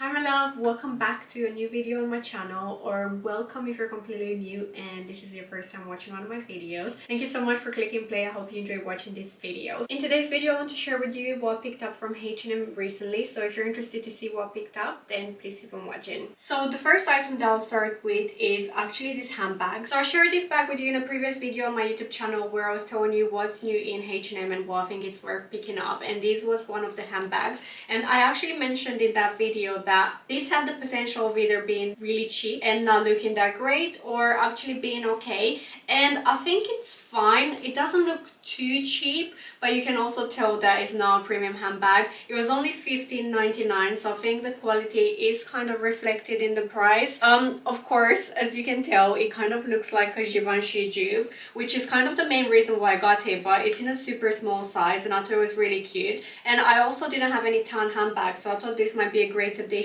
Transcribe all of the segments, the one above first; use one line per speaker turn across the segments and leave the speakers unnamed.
Hi my love, welcome back to a new video on my channel, or welcome if you're completely new and this is your first time watching one of my videos. Thank you so much for clicking play. I hope you enjoyed watching this video. In today's video I want to share with you what I picked up from H&M recently, so if you're interested to see what I picked up then please keep on watching. So the first item that I'll start with is actually this handbag. So I shared this bag with you in a previous video on my YouTube channel where I was telling you what's new in H&M and what I think it's worth picking up, and this was one of the handbags, and I actually mentioned in that video that this had the potential of either being really cheap and not looking that great or actually being okay, and I think it's fine. It doesn't look too cheap, but you can also tell that it's not a premium handbag. It was only $15.99, so I think the quality is kind of reflected in the price. Of course, as you can tell, it kind of looks like a Givenchy dupe, which is kind of the main reason why I got it, but it's in a super small size and I thought it was really cute. And I also didn't have any tan handbags, so I thought this might be a great addition.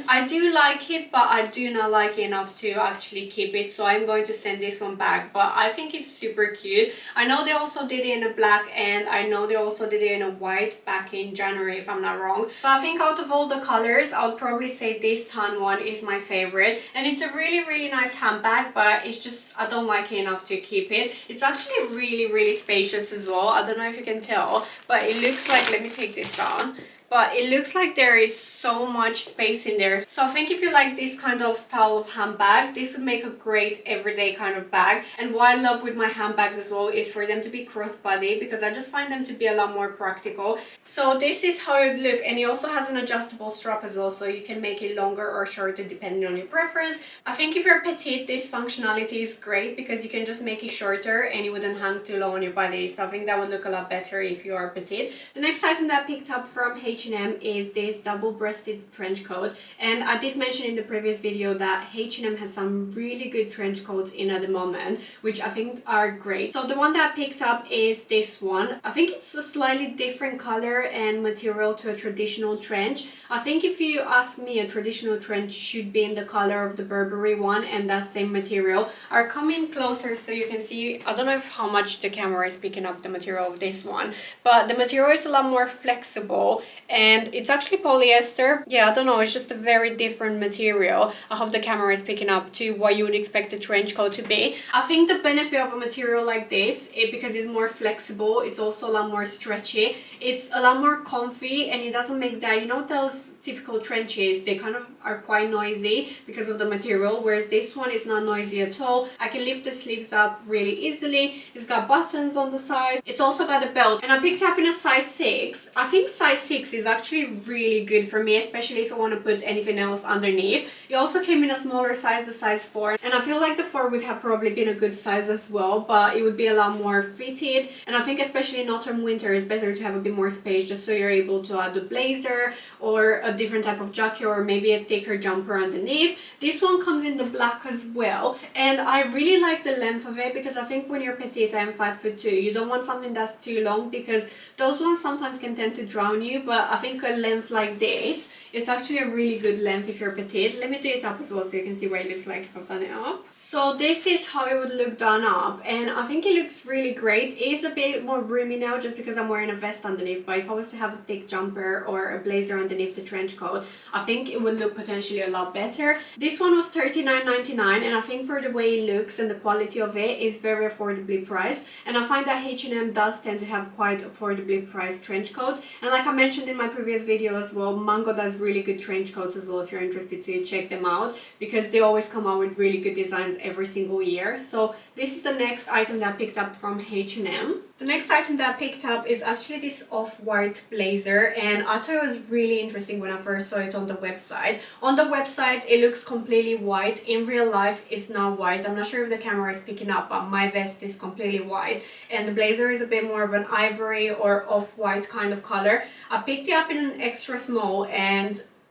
I do like it, but I do not like it enough to actually keep it, so I'm going to send this one back, but I think it's super cute. I know they also did it in a black, and I know they also did it in a white back in January if I'm not wrong, but I think out of all the colors I would probably say this tan one is my favorite, and it's a really nice handbag, but it's just I don't like it enough to keep it. It's actually really spacious as well. I don't know if you can tell, but it looks like, let me take this down, but it looks like there is so much space in there. So I think if you like this kind of style of handbag, this would make a great everyday kind of bag. And what I love with my handbags as well is for them to be crossbody, because I just find them to be a lot more practical. So this is how it would look, and it also has an adjustable strap as well, so you can make it longer or shorter depending on your preference. I think if you're petite, this functionality is great because you can just make it shorter and it wouldn't hang too low on your body, so I think that would look a lot better if you are petite. The next item that I picked up from H&M is this double-breasted trench coat, and I did mention in the previous video that H&M has some really good trench coats in at the moment, which I think are great. So the one that I picked up is this one. I think it's a slightly different color and material to a traditional trench. I think if you ask me, a traditional trench should be in the color of the Burberry one and that same material. I'll come in closer so you can see. I don't know how much the camera is picking up the material of this one, but the material is a lot more flexible and it's actually polyester. Yeah, I don't know, it's just a very different material. I hope the camera is picking up to what you would expect a trench coat to be. I think the benefit of a material like this is because it's more flexible, it's also a lot more stretchy, it's a lot more comfy, and it doesn't make that, you know, those typical trenches, they kind of are quite noisy because of the material, whereas this one is not noisy at all. I can lift the sleeves up really easily. It's got buttons on the side. It's also got a belt, and I picked up in a size 6. I think size 6 is actually really good for me, especially if I want to put anything else underneath. It also came in a smaller size, the size 4, and I feel like the 4 would have probably been a good size as well, but it would be a lot more fitted, and I think especially in autumn winter it's better to have a bit more space, just so you're able to add a blazer or a different type of jacket or maybe a thicker jumper underneath. This one comes in the black as well, and I really like the length of it because I think when you're petite, I am 5'2", you don't want something that's too long because those ones sometimes can tend to drown you, but I think a length like this, it's actually a really good length if you're petite. Let me do it up as well so you can see what it looks like if I've done it up. So this is how it would look done up, and I think it looks really great. It is a bit more roomy now just because I'm wearing a vest underneath, but if I was to have a thick jumper or a blazer underneath the trench coat, I think it would look potentially a lot better. This one was $39.99, and I think for the way it looks and the quality of it is very affordably priced, and I find that H&M does tend to have quite affordably priced trench coats. And like I mentioned in my previous video as well, Mango does really good trench coats as well if you're interested to check them out, because they always come out with really good designs every single year. So this is the next item that I picked up from H&M. The next item that I picked up is actually this off-white blazer, and I thought it was really interesting when I first saw it on the website. On the website it looks completely white. In real life it's not white. I'm not sure if the camera is picking up, but my vest is completely white and the blazer is a bit more of an ivory or off-white kind of color. I picked it up in an extra small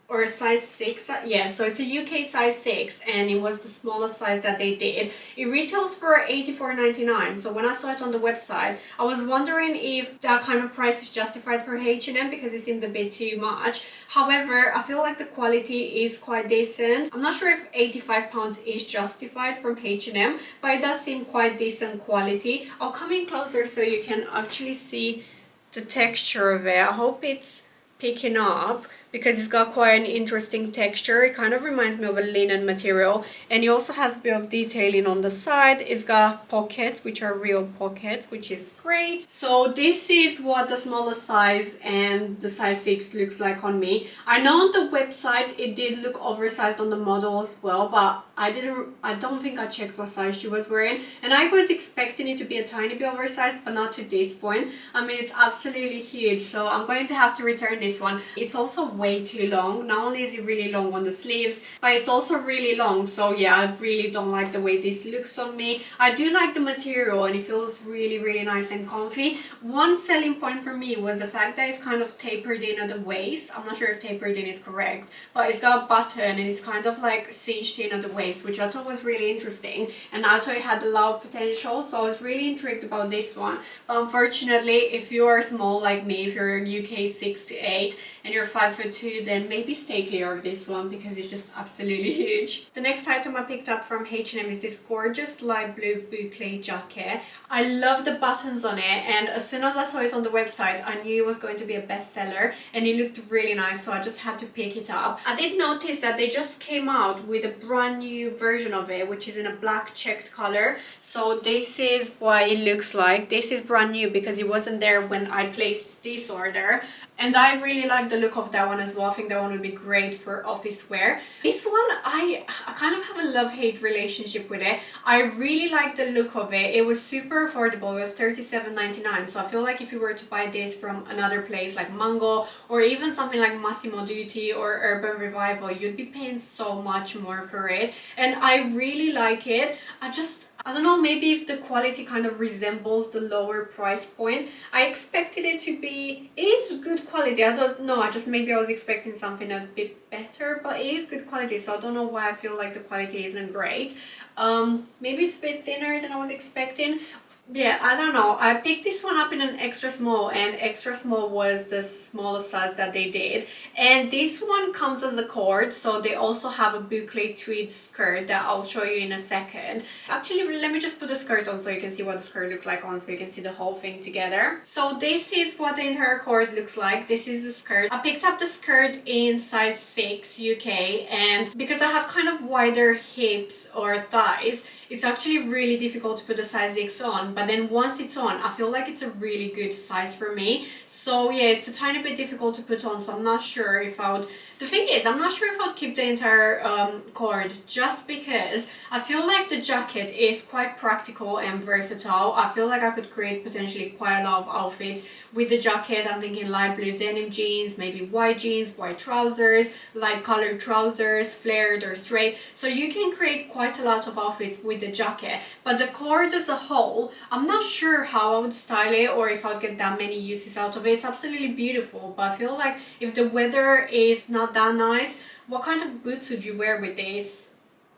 or a size 6, yeah, so it's a UK size 6 and it was the smallest size that they did. It retails for $84.99, so when I saw it on the website I was wondering if that kind of price is justified for H&M because it seemed a bit too much. However, I feel like the quality is quite decent. I'm not sure if £85 is justified from H&M, but it does seem quite decent quality. I'll come in closer so you can actually see the texture of it. I hope it's picking up, because it's got quite an interesting texture. It kind of reminds me of a linen material, and it also has a bit of detailing on the side. It's got pockets, which are real pockets, which is great. So this is what the smaller size and the size 6 looks like on me. I know on the website it did look oversized on the model as well, but I don't think I checked what size she was wearing, and I was expecting it to be a tiny bit oversized, but not to this point. I mean, it's absolutely huge, so I'm going to have to return this one. It's also way too long. Not only is it really long on the sleeves, but it's also really long. So yeah, I really don't like the way this looks on me. I do like the material and it feels really nice and comfy. One selling point for me was the fact that it's kind of tapered in at the waist. I'm not sure if tapered in is correct, but it's got a button and it's kind of like cinched in at the waist, which I thought was really interesting, and I thought it had a lot of potential, so I was really intrigued about this one. But unfortunately, if you are small like me, if you're UK 6 to 8 and you're 5'2", then maybe stay clear of this one because it's just absolutely huge. The next item I picked up from H&M is this gorgeous light blue boucle jacket. I love the buttons on it, and as soon as I saw it on the website, I knew it was going to be a bestseller, and it looked really nice, so I just had to pick it up. I did notice that they just came out with a brand new version of it, which is in a black checked color. So this is what it looks like. This is brand new because it wasn't there when I placed this order, and I really like the look of that one as well. I think that one would be great for office wear. This one, I kind of have a love-hate relationship with it. I really like the look of it. It was super affordable. It was $37.99, so I feel like if you were to buy this from another place like Mango or even something like Massimo Dutti or Urban Revival, you'd be paying so much more for it, and I really like it. I don't know, maybe if the quality kind of resembles the lower price point. I expected it to be, it is good quality. I don't know, maybe I was expecting something a bit better, but it is good quality, so I don't know why I feel like the quality isn't great. Maybe it's a bit thinner than I was expecting. Yeah, I don't know. I picked this one up in an extra small, and extra small was the smallest size that they did. And this one comes as a cord, so they also have a boucle tweed skirt that I'll show you in a second. Actually, let me just put the skirt on so you can see what the skirt looks like on, so you can see the whole thing together. So this is what the entire cord looks like. This is the skirt. I picked up the skirt in size 6 UK, and because I have kind of wider hips or thighs, it's actually really difficult to put the size 6 on, but then once it's on, I feel like it's a really good size for me. So yeah, it's a tiny bit difficult to put on, so I'm not sure if I would... The thing is, I'm not sure if I'd keep the entire cord, just because I feel like the jacket is quite practical and versatile. I feel like I could create potentially quite a lot of outfits with the jacket. I'm thinking light blue denim jeans, maybe white jeans, white trousers, light colored trousers, flared or straight. So you can create quite a lot of outfits with the jacket, but the cord as a whole, I'm not sure how I would style it or if I'd get that many uses out of it. It's absolutely beautiful, but I feel like if the weather is not that nice, what kind of boots would you wear with this?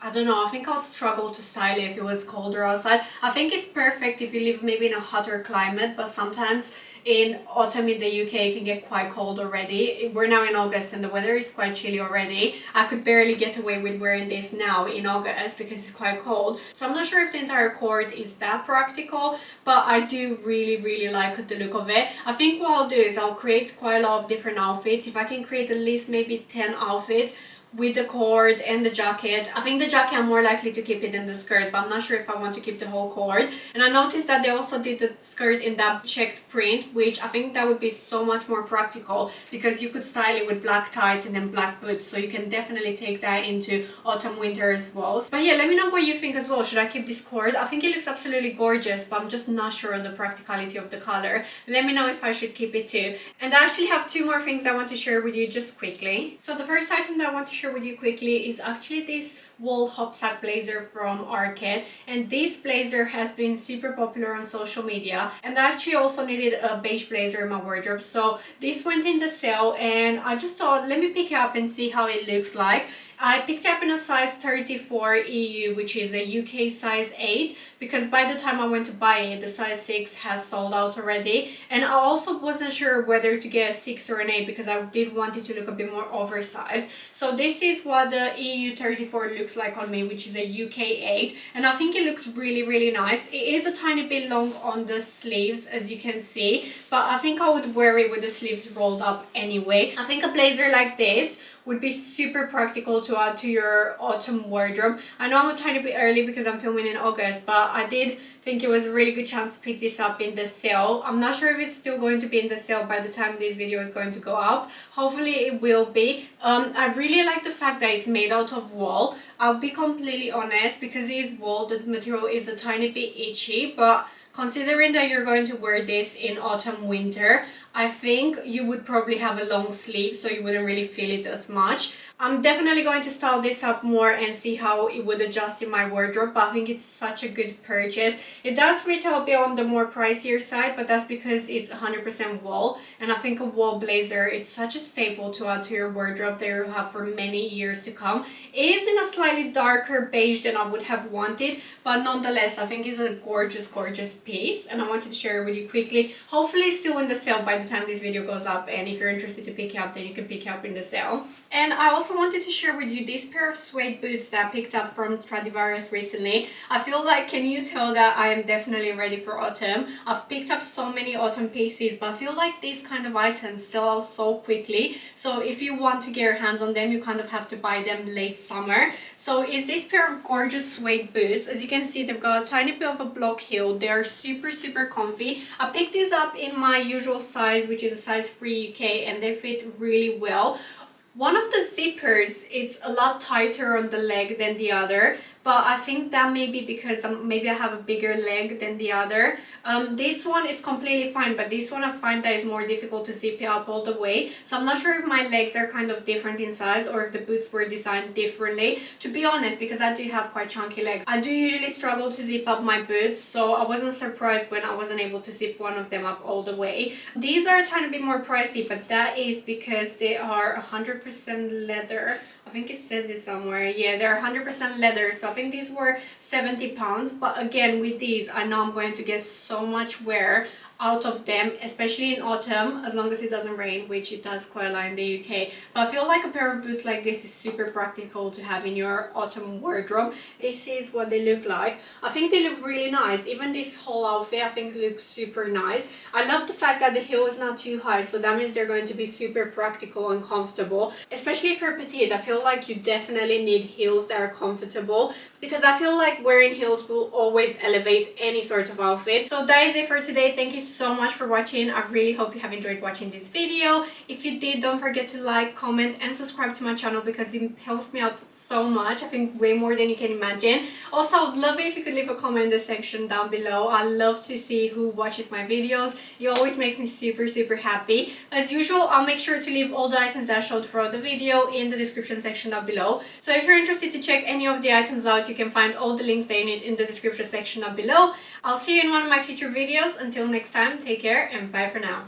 I don't know, I think I'd struggle to style it if it was colder outside. I think it's perfect if you live maybe in a hotter climate, but sometimes in autumn in the UK it can get quite cold already. We're now in August and the weather is quite chilly already. I could barely get away with wearing this now in August because it's quite cold. So I'm not sure if the entire cord is that practical, but I do really like the look of it. I think what I'll do is I'll create quite a lot of different outfits. If I can create at least maybe 10 outfits with the cord and the jacket. I think the jacket I'm more likely to keep it than the skirt, but I'm not sure if I want to keep the whole cord. And I noticed that they also did the skirt in that checked print, which I think that would be so much more practical because you could style it with black tights and then black boots, so you can definitely take that into autumn winter as well. But yeah, let me know what you think as well. Should I keep this cord? I think it looks absolutely gorgeous, but I'm just not sure on the practicality of the color. Let me know if I should keep it too. And I actually have 2 more things I want to share with you just quickly. So the first item that I want to share with you quickly is actually this wool hopsack blazer from Arket, and this blazer has been super popular on social media, and I actually also needed a beige blazer in my wardrobe, so this went in the sale and I just thought let me pick it up and see how it looks like. I picked it up in a size 34 EU, which is a UK size 8, because by the time I went to buy it, the size 6 has sold out already. And I also wasn't sure whether to get a 6 or an 8 because I did want it to look a bit more oversized. So this this is what the EU34 looks like on me, which is a UK8, and I think it looks really nice. It is a tiny bit long on the sleeves, as you can see, but I think I would wear it with the sleeves rolled up anyway. I think a blazer like this would be super practical to add to your autumn wardrobe. I know I'm a tiny bit early because I'm filming in August, but I did think it was a really good chance to pick this up in the sale. I'm not sure if it's still going to be in the sale by the time this video is going to go up. Hopefully it will be. I really like the fact that it's made out of wool. I'll be completely honest, because it is wool, the material is a tiny bit itchy, but considering that you're going to wear this in autumn winter, I think you would probably have a long sleeve, so you wouldn't really feel it as much. I'm definitely going to style this up more and see how it would adjust in my wardrobe, but I think it's such a good purchase. It does retail a bit on the more pricier side, but that's because it's 100% wool, and I think a wool blazer, it's such a staple to add to your wardrobe that you'll have for many years to come. It is in a slightly darker beige than I would have wanted, but nonetheless, I think it's a gorgeous piece, and I wanted to share it with you quickly. Hopefully it's still in the sale by the time this video goes up, and if you're interested to pick it up, then you can pick it up in the sale. And I also wanted to share with you this pair of suede boots that I picked up from Stradivarius recently. I feel like, can you tell that I am definitely ready for autumn? I've picked up so many autumn pieces, but I feel like these kind of items sell out so quickly, so if you want to get your hands on them, you kind of have to buy them late summer. So it's this pair of gorgeous suede boots. As you can see, they've got a tiny bit of a block heel. They are super comfy. I picked these up in my usual size, which is a size 3 UK, and they fit really well. One of the zippers, it's a lot tighter on the leg than the other, but I think that may be because maybe I have a bigger leg than the other. This one is completely fine, but this one I find that is more difficult to zip it up all the way. So I'm not sure if my legs are kind of different in size or if the boots were designed differently. To be honest, because I do have quite chunky legs, I do usually struggle to zip up my boots, so I wasn't surprised when I wasn't able to zip one of them up all the way. These are a tiny bit more pricey, but that is because they are 100% leather. I think it says it somewhere. Yeah, they're 100% leather, so I think these were £70, but again, with these I know I'm going to get so much wear out of them, especially in autumn, as long as it doesn't rain, which it does quite a lot in the UK. But I feel like a pair of boots like this is super practical to have in your autumn wardrobe. This is what they look like. I think they look really nice. Even this whole outfit I think looks super nice. I love the fact that the heel is not too high, so that means they're going to be super practical and comfortable, especially for petite. I feel like you definitely need heels that are comfortable, because I feel like wearing heels will always elevate any sort of outfit. So that is it for today. Thank you so much for watching. I really hope you have enjoyed watching this video. If you did, don't forget to like, comment and subscribe to my channel, because it helps me out so much. I think way more than you can imagine. Also, I would love it if you could leave a comment in the section down below. I love to see who watches my videos. It always makes me super happy. As usual, I'll make sure to leave all the items that I showed throughout the video in the description section down below. So if you're interested to check any of the items out, you can find all the links that you need in the description section down below. I'll see you in one of my future videos. Until next time, take care and bye for now.